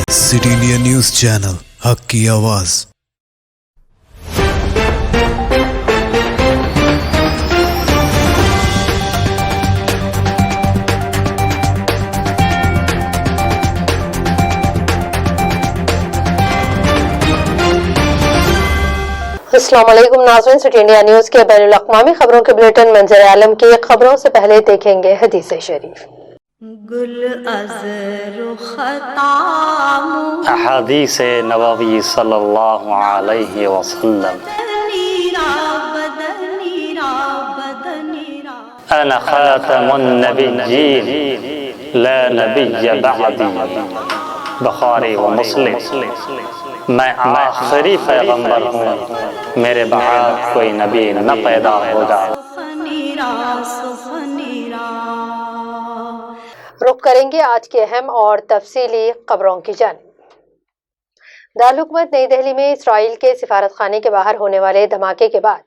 City India news channel, हक की आवाज। अस्सलामुअलैकुम नाज़रीन, सिटी इंडिया न्यूज के बैनुल अक़वामी खबरों के बुलेटिन मंजर आलम की खबरों से पहले देखेंगे हदीस शरीफ। अहादीस नबवी सल्लल्लाहु अलैहि वसल्लम। अना खातमुन नबिय्यीन ला नबिय्य बअदी। बुखारी व मुस्लिम। मैं आखिरी पैगंबर हूँ, मेरे बाद कोई नबी न पैदा होगा। रुख करेंगे आज की अहम और तफसीली खबरों की जानिब। दारुल हुकूमत नई दिल्ली में इसराइल के सिफारत खाने के बाहर होने वाले धमाके के बाद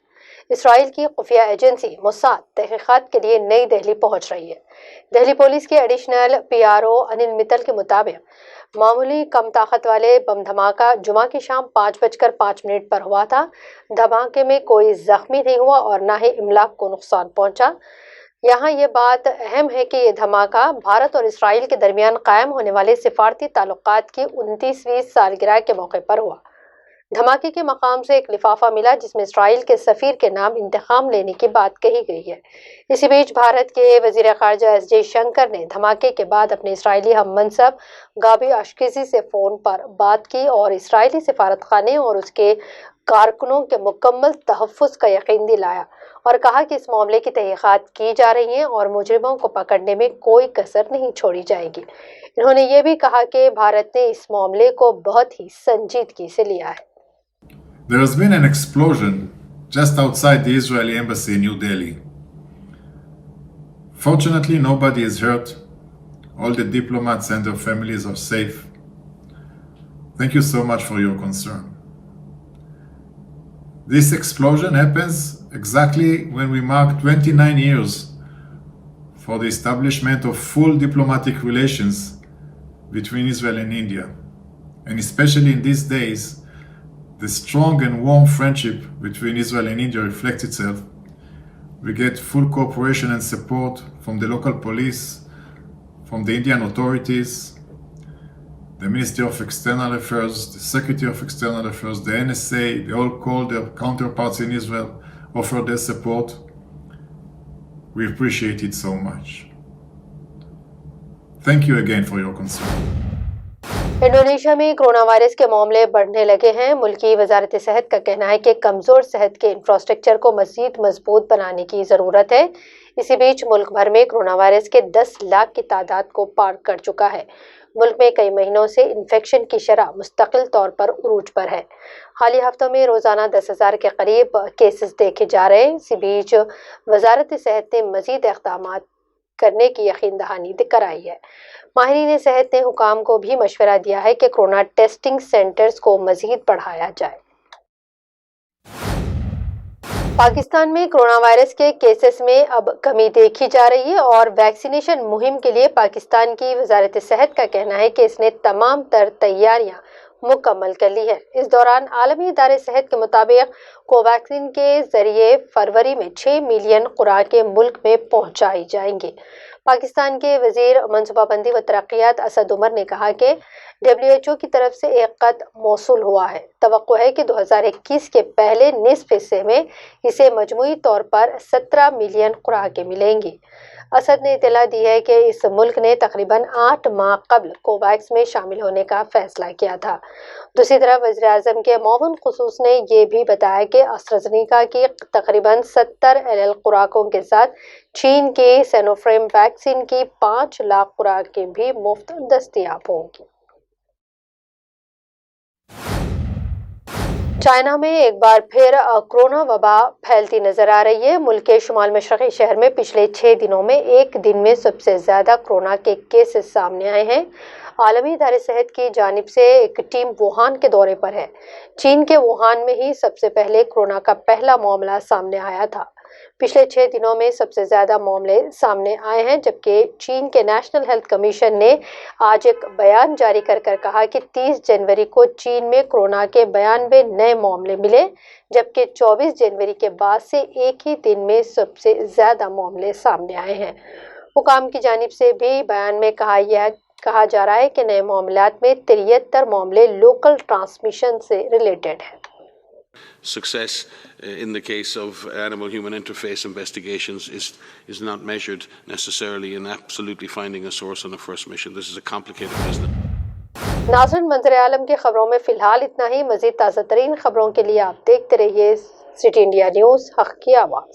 इसराइल की खुफिया एजेंसी मोसाद तहकीकात के लिए नई दिल्ली पहुंच रही है। दिल्ली पुलिस के एडिशनल PRO अनिल मित्तल के मुताबिक मामूली कम ताकत वाले बम धमाका जुमा की शाम 5:05 पर हुआ था। धमाके में कोई जख्मी नहीं हुआ और न ही इमलाक को नुकसान पहुंचा। यहाँ ये बात अहम है कि ये धमाका भारत और इसराइल के दरमियान कायम होने वाले सिफारती ताल्लुकात की 29वीं सालगिरह के मौके पर हुआ। धमाके के मकाम से एक लिफाफा मिला जिसमें इसराइल के सफीर के नाम इंतकाम लेने की बात कही गई है। इसी बीच भारत के वजीर खारजा S जयशंकर ने धमाके के बाद अपने इसराइली हम मनसब गाबी अशकेज़ी से फ़ोन पर बात की और इसराइली सिफारत खाने और उसके कारकुनों के मुकम्मल तहफ़्फ़ुज़ का यकीन दिलाया और कहा कि इस मामले की तहक़ीक़ात की जा रही हैं और मुजरिमों को पकड़ने में कोई कसर नहीं छोड़ी जाएगी। इन्होंने ये भी कहा कि भारत ने इस मामले को बहुत ही संजीदगी से लिया है। There has been an explosion just outside the Israeli embassy in New Delhi. Fortunately, nobody is hurt. All the diplomats and their families are safe. Thank you so much for your concern. This explosion happens exactly when we mark 29 years for the establishment of full diplomatic relations between Israel and India. And especially in these days, the strong and warm friendship between Israel and India reflects itself. We get full cooperation and support from the local police, from the Indian authorities, the Ministry of External Affairs, the Secretary of External Affairs, the NSA. They all call their counterparts in Israel, offer their support. We appreciate it so much. Thank you again for your concern. Indonesia में corona virus के मामले बढ़ने लगे हैं। मुल्की वजारत सेहत का कहना है कि कमज़ोर सेहत के इंफ्रास्ट्रक्चर को मज़ीद मजबूत बनाने की ज़रूरत है। इसी बीच मुल्क भर में कोरोना वायरस के 10 लाख की तादाद को पार कर चुका है। मुल्क में कई महीनों से इन्फेक्शन की शरह मुस्तकिल तौर पर उरूज पर है। हालिया हफ्तों में रोज़ाना 10,000 के करीब केसेस देखे जा रहे हैं। इसी बीच वजारत सेहत ने मज़ीद इक़दाम करने की यकीन दहानी कराई है। माहिरीन सेहत ने हुकाम को भी मशवरा दिया है कि कोरोना टेस्टिंग सेंटर्स को मजीद बढ़ाया जाए। पाकिस्तान में कोरोना वायरस के केसेस में अब कमी देखी जा रही है और वैक्सीनेशन मुहिम के लिए पाकिस्तान की वजारत सेहत का कहना है कि इसने तमाम तर तैयारियां मुकम्मल कर ली है। इस दौरान आलमी इदारे सेहत के मुताबिक कोवैक्सीन के जरिए फरवरी में 6 मिलियन खुराकें मुल्क में पहुंचाई जाएंगी। पाकिस्तान के वजीर मनसूबाबंदी व तरक्यात असद उमर ने कहा कि WHO की तरफ से एक खत मौसूल हुआ है। तवक्को है कि 2021 के पहले निस्फ हिस्से में इसे मजमूई तौर पर 17 मिलियन खुराकें मिलेंगी। असद ने इतला दी है कि इस मुल्क ने तकरीबन 8 माह कबल कोवैक्स में शामिल होने का फैसला किया था। दूसरी तरफ वज़ीर आज़म के मुआविन खुसूस ने यह भी बताया कि एस्ट्राज़ेनेका की तकरीबन 70 LL खुराकों के साथ चीन की सिनोफार्म वैक्सीन की 5 लाख खुराकें भी मुफ्त दस्तयाब होंगी। चाइना में एक बार फिर कोरोना वबा फैलती नजर आ रही है। मुल्क के शुमाल मशरक़ी शहर में पिछले 6 दिनों में एक दिन में सबसे ज़्यादा कोरोना के केसेस सामने आए हैं। आलमी इदारे सेहत की जानिब से एक टीम वुहान के दौरे पर है। चीन के वुहान में ही सबसे पहले कोरोना का पहला मामला सामने आया था। پچھلے 6 دنوں میں سب سے زیادہ معاملے سامنے آئے ہیں، جبکہ چین کے نیشنل ہیلتھ کمیشن نے آج ایک بیان جاری کر کہا کہ 30 جنوری کو چین میں کورونا کے 92 نئے معاملے ملے، جبکہ 24 جنوری کے بعد سے ایک ہی دن میں سب سے زیادہ معاملے سامنے آئے ہیں۔ حکام کی جانب سے بھی بیان میں کہا جا رہا ہے کہ نئے معاملات میں 73 معاملے لوکل ٹرانسمیشن سے ریلیٹڈ ہیں۔ Success in the case of animal-human interface investigations is not measured necessarily in absolutely finding a source on a first mission. This is a complicated business. ناظرین، منظر عالم کی خبروں میں فی الحال اتنا ہی۔ مزید تازہ ترین خبروں کے لیے آپ دیکھتے رہیے سٹی انڈیا نیوز، حق کی آواز۔